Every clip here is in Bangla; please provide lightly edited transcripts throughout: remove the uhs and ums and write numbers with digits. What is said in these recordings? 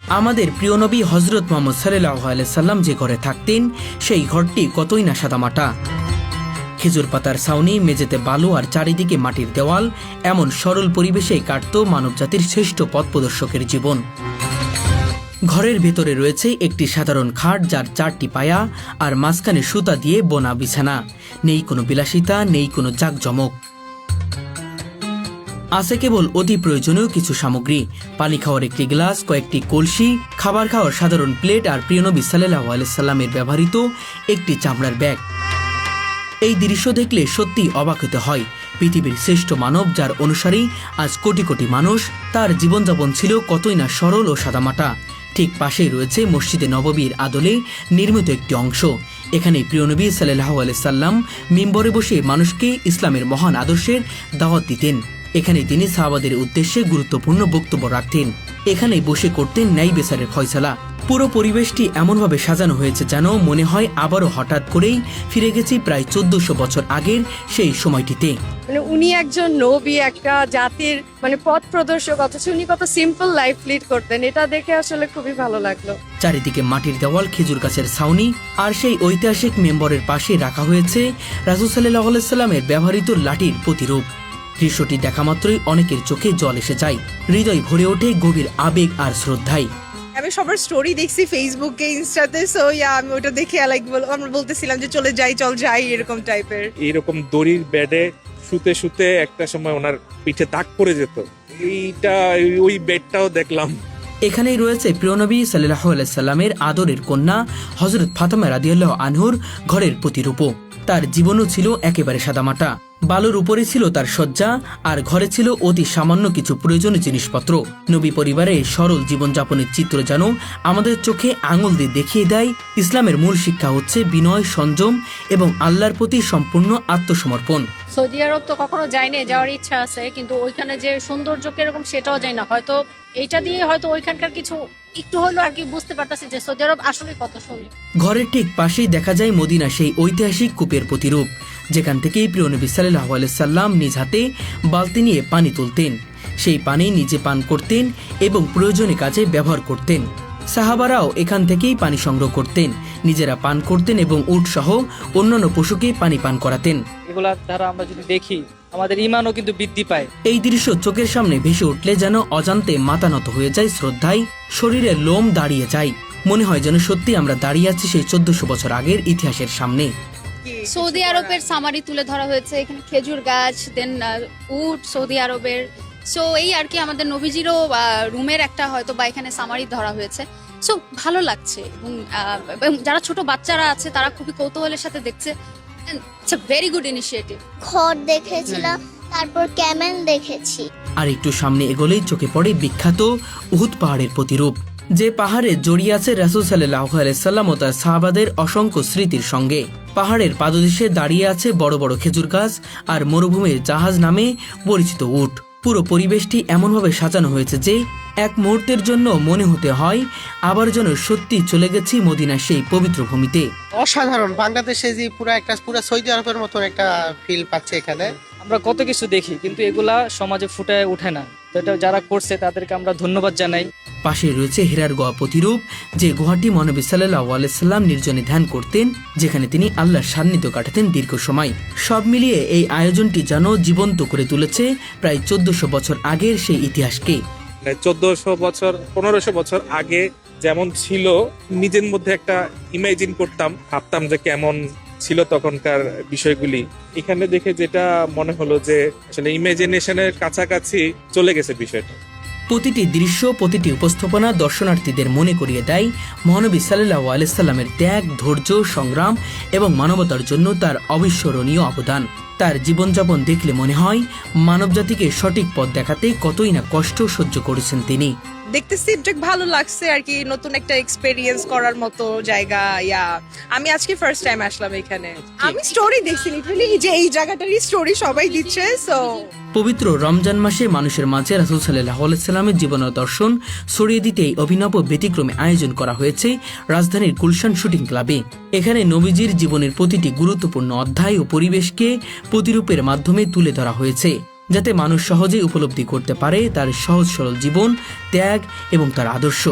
আমাদের প্রিয় নবী হযরত মুহাম্মদ সাল্লাল্লাহু আলাইহি সাল্লাম যে ঘরে থাকতেন সেই ঘরটি কতই না সাদামাটা। খেজুর পাতার ছাউনি, মেঝেতে বালু আর চারিদিকে মাটির দেওয়াল, এমন সরল পরিবেশে কাটত মানবজাতির শ্রেষ্ঠ পথপ্রদর্শকের জীবন। ঘরের ভেতরে রয়েছে একটি সাধারণ খাট, যার 4টি পায়া আর মাঝখানে সুতা দিয়ে বোনা বিছানা। নেই কোনো বিলাসিতা, নেই কোনো জাঁকজমক, আছে কেবল অতি প্রয়োজনীয় কিছু সামগ্রী: পানি খাওয়ার একটি গ্লাস, কয়েকটি কলসি, খাবার খাওয়ার সাধারণ প্লেট আর প্রিয় নবী সাল্লাল্লাহু আলাইহি সাল্লামের ব্যবহৃত একটি চামড়ার ব্যাগ। এই দৃশ্য দেখলে সত্যি অবাক হতে হয়। পৃথিবীর শ্রেষ্ঠ মানব, যার অনুসারী আজ কোটি কোটি মানুষ, তার জীবনযাপন ছিল কতই না সরল ও সাদামাটা। ঠিক পাশেই রয়েছে মসজিদে নববীর আদলে নির্মিত একটি অংশ। এখানে প্রিয় নবী সাল্লাল্লাহু আলাইহি সাল্লাম মিম্বরে বসে মানুষকে ইসলামের মহান আদর্শের দাওয়াত দিতেন। এখানে তিনি সাহাবাদের উদ্দেশ্যে গুরুত্বপূর্ণ বক্তব্য রাখতেন। এখানেই বসে করতেন ন্যায় বিচারের ফয়সালা। পুরো পরিবেশটি এমনভাবে সাজানো হয়েছে যেন মনে হয় আবারও হঠাৎ করেই ফিরে গেছি প্রায় 1400 বছর আগের সেই সময়টিতে। উনি একজন নবী, একটা জাতির পথ প্রদর্শক, অথচ উনি কত সিম্পল লাইফ লিড করতেন। এটা দেখে আসলে খুবই ভালো লাগলো। চারিদিকে মাটির দেওয়াল, খেজুর গাছের ছাউনি, আর সেই ঐতিহাসিক মেম্বরের পাশে রাখা হয়েছে রাসূল সাল্লাল্লাহু আলাইহি সাল্লামের ব্যবহৃত লাঠির প্রতিরূপ। দৃশ্যটি দেখা মাত্রই অনেকের চোখে জল এসে যায়, হৃদয় ভরে ওঠে গভীর আবেগ আর শ্রদ্ধায়। আমি সবার স্টোরি দেখছি ফেসবুকে, ইনস্টাতে, সো আমি ওটা দেখে আমরা বলতেছিলাম যে চল যাই এরকম টাইপের। এইরকম দড়ির বেডে শুতে শুতে একটা সময় ওনার পিঠে দাগ পড়ে যেত, ওই বেডটাও দেখলাম। এখানেই রয়েছে প্রিয় নবী সাল্লাল্লাহু আলাইহি সাল্লামের আদরের কন্যা হযরত ফাতেমা রাদিয়াল্লাহু আনহুর ঘরের প্রতিরূপ। তার জীবনও ছিল একেবারে সাদামাটা। বালুর উপরে ছিল তার শয্যা, আর ঘরে ছিল অতি সামান্য কিছু প্রয়োজনীয় জিনিসপত্র। নবী পরিবারের সরল জীবনযাপনের চিত্র যেন আমাদের চোখে আঙুল দিয়ে দেখিয়ে দেয় ইসলামের মূল শিক্ষা হচ্ছে বিনয়, সংযম এবং আল্লাহর প্রতি সম্পূর্ণ আত্মসমর্পণ। সৌদি আরব তো কখনো যাইনি, যাওয়ার ইচ্ছা আছে, কিন্তু ওইখানে যে সৌন্দর্য কিরকম সেটাও যাই না। হয়তো এইটা দিয়ে হয়তো ওইখানকার কিছু একটু হলো আর কি বুঝতে পারতেছি যে সৌদি আরব আসলে কত সুন্দর। ঘরের ঠিক পাশেই দেখা যায় মদিনা সেই ঐতিহাসিক কূপের প্রতিরূপ, যেখান থেকেই প্রিয় নবী সাল্লাল্লাহু আলাইহি সাল্লাম নিজ হাতে বালতি নিয়ে পানি তুলতেন। সেই পানি নিজে পান করতেন এবং প্রয়োজনীয় কাজে ব্যবহার করতেন। সাহাবারাও এখান থেকেই পানি সংগ্রহ করতেন, নিজেরা পান করতেন এবং উট সহ অন্যান্য পশুকে পানি পান করাতেন। এগুলার দ্বারা আমরা যদি দেখি আমাদের ঈমানও কিন্তু বৃদ্ধি পায়। এই দৃশ্য চোখের সামনে ভেসে উঠলে যেন অজান্তে মাথা নত হয়ে যায় শ্রদ্ধায়, শরীরের লোম দাঁড়িয়ে যায়। মনে হয় যেন সত্যি আমরা দাঁড়িয়ে আছি সেই 1400 বছর আগের ইতিহাসের সামনে। সৌদি আরবের সামারি তুলে ধরা হয়েছে, এখানে খেজুর গাছ, দেন উট সৌদি আরবের। সো এই আর কি আমাদের নবীজিরও রুমের একটা হয়তো বা এখানে সামারি ধরা হয়েছে। সো ভালো লাগছে, এবং যারা ছোট বাচ্চারা আছে তারা খুবই কৌতূহলের সাথে দেখছে। It's a very good initiative. ঘর দেখেছিলাম, তারপর ক্যামেল দেখেছি। আর একটু সামনে এগোলেই চোখে পড়ে বিখ্যাত উহুদ পাহাড়ের প্রতিরূপ, যে পাহাড়ে জড়িয়ে আছে রাসূল সাল্লাল্লাহু আলাইহি সাল্লাম ও তার সাহাবাদের অসংখ্য স্মৃতির সঙ্গে। পাহাড়ের পাদদেশে দাঁড়িয়ে আছে বড় বড় খেজুর গাছ আর মরুভূমির জাহাজ নামে পরিচিত উট। পুরো পরিবেশটি এমনভাবে সাজানো হয়েছে যে এক মুহূর্তের জন্য মনে হতে হয় আবার যেন সত্যি চলে গেছি মদিনার সেই পবিত্র ভূমিতে। অসাধারণ, বাংলাদেশে যে পুরো সৌদি আরবের মতো একটা ফিল পাচ্ছে এখানে। আমরা কত কিছু দেখি কিন্তু এগুলা সমাজে ফুটায় ওঠে না, তো এটা যারা করছে তাদেরকে আমরা ধন্যবাদ জানাই। পাশে রয়েছে হীরার গুহা প্রতিরূপ, যে গুহাটি মহানবী সাল্লাল্লাহু আলাইহি সাল্লাম নির্জনে ধ্যান করতেন, যেখানে তিনি আল্লাহর সান্নিধ্য কাটাতেন দীর্ঘ সময়। সব মিলিয়ে এই আয়োজনটি যেন জীবন্ত করে তুলেছে প্রায় 1400 বছর আগের সেই ইতিহাসকে। 1400 বছর 1500 বছর আগে যেমন ছিল, নিজের মধ্যে একটা ইমাজিন করতাম, ভাবতাম যে কেমন ছিল তখনকার বিষয়গুলি। এখানে দেখে যেটা মনে হলো যে আসলে ইমাজিনেশনের কাছাকাছি চলে গেছে বিষয়টা। প্রতিটি দৃশ্য, প্রতিটি উপস্থাপনা দর্শনার্থীদের মনে করিয়ে দেয় মহানবী সাল্লাল্লাহু আলাইহি সাল্লামের ত্যাগ, ধৈর্য, সংগ্রাম এবং মানবতার জন্য তার অবিস্মরণীয় অবদান। তার জীবনযাপন দেখলে মনে হয় মানবজাতিকে সঠিক পথ দেখাতে কতই না কষ্ট সহ্য করেছেন তিনি। দেখতেছি ভালো লাগছে আর কি, নতুন একটা এক্সপেরিয়েন্স করার মতো জায়গা। আমি আজকে ফার্স্ট টাইম আসলাম এখানে। আমি স্টোরি দেখছি লিটারালি, যে এই জায়গাটারই স্টোরি সবাই দিচ্ছে। সো পবিত্র রমজান মাসে মানুষের মাঝে রাসূল সাল্লাল্লাহু আলাইহি সাল্লামের জীবন ও দর্শন ছড়িয়ে দিতে অভিনব ব্যতিক্রমে আয়োজন করা হয়েছে রাজধানীর গুলশান শুটিং ক্লাবে। এখানে নবীজির জীবনের প্রতিটি গুরুত্বপূর্ণ অধ্যায় ও পরিবেশকে প্রতিরূপের মাধ্যমে তুলে ধরা হয়েছে, যাতে মানুষ সহজেই উপলব্ধি করতে পারে তার সহজ সরল জীবন, ত্যাগ এবং তার আদর্শ।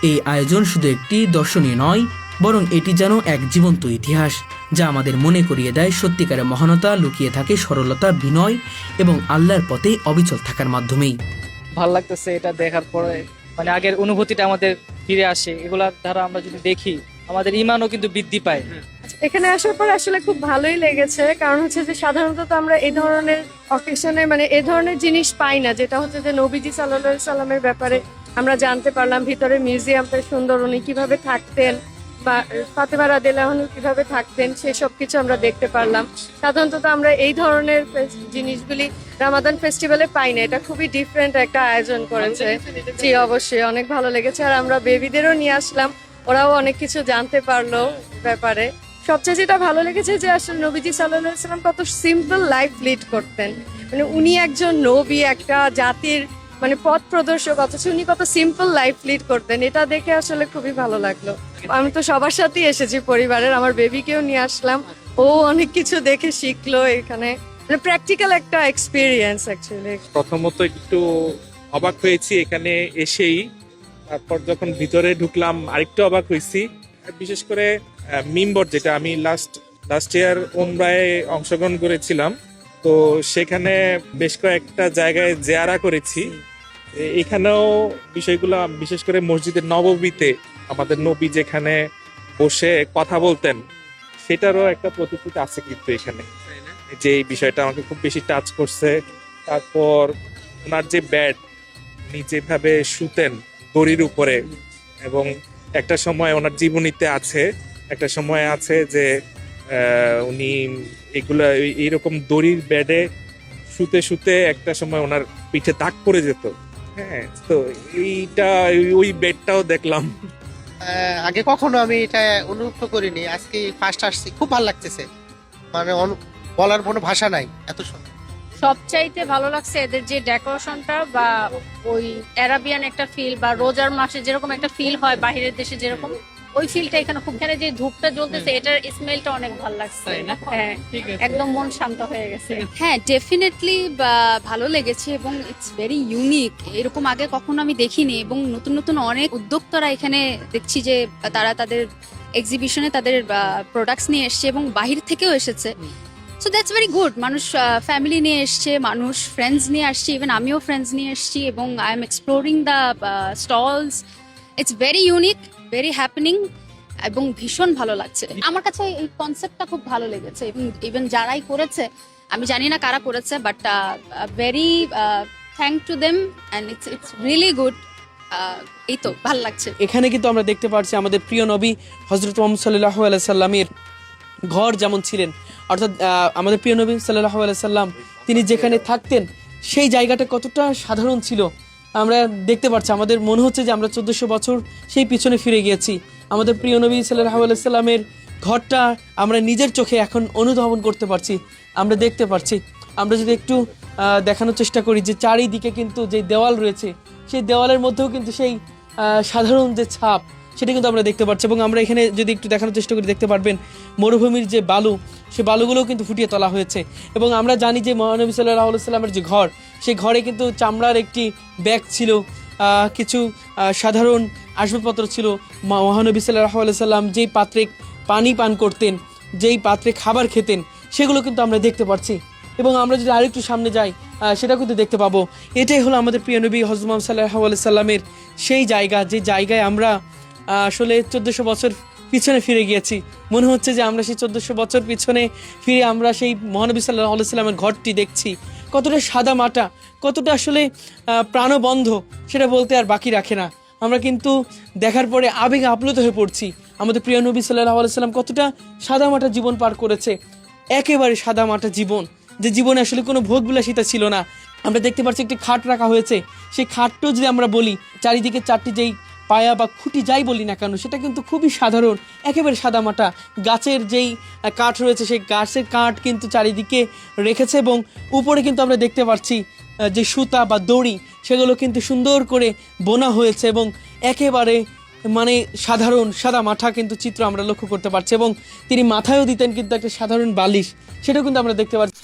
এই আয়োজন শুধু একটি দর্শনীয় নয়, বরং এটি যেন এক জীবন্ত ইতিহাস, যা আমাদের মনে করিয়ে দেয় সত্যিকারের মহানতা লুকিয়ে থাকে সরলতা, বিনয় এবং আল্লাহর পথে অবিচল থাকার মাধ্যমেই। ভালো লাগতেছে এটা দেখার পরে, মানে আগের অনুভূতিটা আমাদের ফিরে আসে। এগুলার দ্বারা আমরা যদি দেখি আমাদের ইমানও কিন্তু বৃদ্ধি পায়। এখানে আসার পর আসলে খুব ভালোই লেগেছে, কারণ হচ্ছে যে সাধারণত তো আমরা এই ধরনের অকেশনে মানে এই ধরনের জিনিস পাই না, যেটা হচ্ছে যে নবীজি সাল্লাল্লাহু আলাইহি সাল্লামের ব্যাপারে আমরা জানতে পারলাম। ভিতরে মিউজিয়ামটা সুন্দর, উনি কিভাবে থাকতেন বা ফাতেমা রাদিয়াল্লাহু আনহা কিভাবে থাকতেন সেসব কিছু আমরা দেখতে পারলাম। সাধারণত তো আমরা এই ধরনের জিনিসগুলি রামাদান ফেস্টিভ্যালে পাই না, এটা খুবই ডিফারেন্ট একটা আয়োজন করেছে। জি অবশ্যই অনেক ভালো লেগেছে, আর আমরা বেবিদেরও নিয়ে আসলাম, ওরাও অনেক কিছু জানতে পারলো ব্যাপারে। সবচেয়ে যেটা ভালো লেগেছে যে আসলে নবীজি সাল্লাল্লাহু আলাইহি সাল্লাম কত সিম্পল লাইফ লিড করতেন, মানে উনি একজন নবী, একটা জাতির মানে পথ প্রদর্শক, অথচ উনি কত সিম্পল লাইফ লিড করতেন, এটা দেখে আসলে খুবই ভালো লাগলো। আমি তো সবার সাথেই এসেছি পরিবারের, আমার বেবিকেও নিয়ে আসলাম, ও অনেক কিছু দেখে শিখলো এখানে, মানে প্র্যাকটিক্যাল একটা এক্সপিরিয়েন্স অ্যাকচুয়ালি। প্রথমত একটু অবাক হয়েছি এখানে এসেই, তারপর যখন ভিতরে ঢুকলাম আরেকটু অবাক হয়েছি। বিশেষ করে মিম্বর, যেটা আমি লাস্ট ইয়ার উমরায় অংশগ্রহণ করেছিলাম, তো সেখানে বেশ কয়েকটা জায়গায় জিয়ারা করেছি। এখানেও বিষয়গুলো, বিশেষ করে মসজিদের নববীতে আমাদের নবী যেখানে বসে কথা বলতেন, সেটারও একটা প্রতিকৃতি আছে কিন্তু এখানে, যে এই বিষয়টা আমাকে খুব বেশি টাচ করছে। তারপর ওনার যে বেড, উনি যেভাবে শুতেন দড়ির উপরে, এবং একটা সময় ওনার জীবনীতে আছে, একটা সময় আছে যে উনি এগুলা এইরকম দড়ির বেডে শুতে শুতে একটা সময় ওনার পিঠে দাগ পড়ে যেত। হ্যাঁ, তো এইটা ওই বেডটাও দেখলাম। আগে কখনো আমি এটা অনুভব তো করিনি, আজকে ফার্স্ট আসছি, খুব ভালো লাগতেছে, মানে বলার কোনো ভাষা নাই, এত সুন্দর। সবচাইতে ভালো লাগছে এদের যে ডেকোরেশনটা, বা ওই অ্যারাবিয়ান একটা ফিল, বা রোজার মাসে যেরকম একটা ফিল হয় বাহিরের দেশে যেরকম, ওই ফিলটা এখানে খুব। এখানে যে ধূপটা জ্বলতেছে এটার স্মেলটা অনেক ভালো লাগছে। হ্যাঁ, একদম মন শান্ত হয়ে গেছে। হ্যাঁ ডেফিনেটলি ভালো লেগেছে এবং ইটস ভেরি ইউনিক, এরকম আগে কখনো আমি দেখিনি। এবং নতুন নতুন অনেক উদ্যোক্তারা এখানে দেখছি যে তারা তাদের এক্সিবিশনে তাদের প্রোডাক্টস নিয়ে এসছে এবং বাহির থেকেও এসেছে। So that's very good. মানুষ ফ্যামিলি নিয়ে এসছে, মানুষ ফ্রেন্ডস নিয়ে আসছে, ইভেন আমিও ফ্রেন্ডস নিয়ে এসছি, এবং I am exploring the stalls. It's very unique, very happening, এবং ভীষণ ভালো লাগছে। আমার কাছে এই কনসেপ্টটা খুব ভালো লেগেছে, এবং ইভেন যারাই করেছে, আমি জানি না কারা করেছে, but very thank to them, and it's really good. এই তো ভালো লাগছে। এখানে কিন্তু আমরা দেখতে পাচ্ছি আমাদের প্রিয় নবী হযরত মুহাম্মদ সাল্লাল্লাহু আলাইহি সাল্লামের ঘর যেমন ছিলেন, অর্থাৎ আমাদের প্রিয় নবী সাল্লাল্লাহু আলাইহি সাল্লাম তিনি যেখানে থাকতেন সেই জায়গাটা কতটা সাধারণ ছিল আমরা দেখতে পাচ্ছি। আমাদের মনে হচ্ছে যে আমরা 1400 বছর সেই পিছনে ফিরে গিয়েছি। আমাদের প্রিয় নবী সাল্লাল্লাহু আলাইহি সাল্লামের ঘরটা আমরা নিজের চোখে এখন অনুধাবন করতে পারছি, আমরা দেখতে পারছি। আমরা যদি একটু দেখানোর চেষ্টা করি যে চারিদিকে কিন্তু যে দেওয়াল রয়েছে, সেই দেওয়ালের মধ্যেও কিন্তু সেই সাধারণ যে ছাপ সেটা কিন্তু আমরা দেখতে পাচ্ছি। এবং আমরা এখানে যদি একটু দেখানোর চেষ্টা করি দেখতে পারবেন মরুভূমির যে বালু, সেই বালুগুলোও কিন্তু ফুটিয়ে তোলা হয়েছে। এবং আমরা জানি যে মহানবী সাল্লাল্লাহু আলাইহি সাল্লামের যে ঘর, সেই ঘরে কিন্তু চামড়ার একটি ব্যাগ ছিল, কিছু সাধারণ আসবাবপত্র ছিল। মহানবী সাল্লাল্লাহু আলাইহি সাল্লাম যেই পাত্রে পানি পান করতেন, যেই পাত্রে খাবার খেতেন, সেগুলো কিন্তু আমরা দেখতে পাচ্ছি। এবং আমরা যদি আরেকটু সামনে যাই সেটা কিন্তু দেখতে পাবো। এটাই হলো আমাদের প্রিয় নবী হযরত মুহাম্মদ সাল্লাল্লাহু আলাইহি সাল্লামের সেই জায়গা, যে জায়গায় আমরা আসলে 1400 বছর পিছনে ফিরে গিয়েছি। মনে হচ্ছে যে আমরা সেই 1400 বছর পিছনে ফিরে আমরা সেই মহানবী সাল্লাল্লাহু আলাইহি সাল্লামের ঘরটি দেখছি। কতটা সাদা মাটা, কতটা আসলে প্রাণবন্ধ, সেটা বলতে আর বাকি রাখে না। আমরা কিন্তু দেখার পরে আবেগে আপ্লুত হয়ে পড়ছি। আমাদের প্রিয় নবী সাল্লাল্লাহু আলাইহি সাল্লাম কতটা সাদা মাটা জীবন পার করেছে, একেবারে সাদা মাটা জীবন, যে জীবনে আসলে কোনো ভোগবিলাসিতা ছিল না। আমরা দেখতে পাচ্ছি একটি খাট রাখা হয়েছে, সেই খাটটাও যদি আমরা বলি চারিদিকে চারটি যেই পায়া বা খুঁটি যাই বলি না কেন, সেটা কিন্তু খুবই সাধারণ, একেবারে সাদামাটা। গাছের যেই কাঠ রয়েছে, সেই গাছের কাঠ কিন্তু চারিদিকে রেখেছে, এবং উপরে কিন্তু আমরা দেখতে পাচ্ছি যে সুতা বা দড়ি, সেগুলো কিন্তু সুন্দর করে বোনা হয়েছে, এবং একেবারে মানে সাধারণ সাদা মাঠা কিন্তু চিত্র আমরা লক্ষ্য করতে পারছি। এবং তিনি মাথায়ও দিতেন কিন্তু একটা সাধারণ বালিশ, সেটাও কিন্তু আমরা দেখতে পাচ্ছি।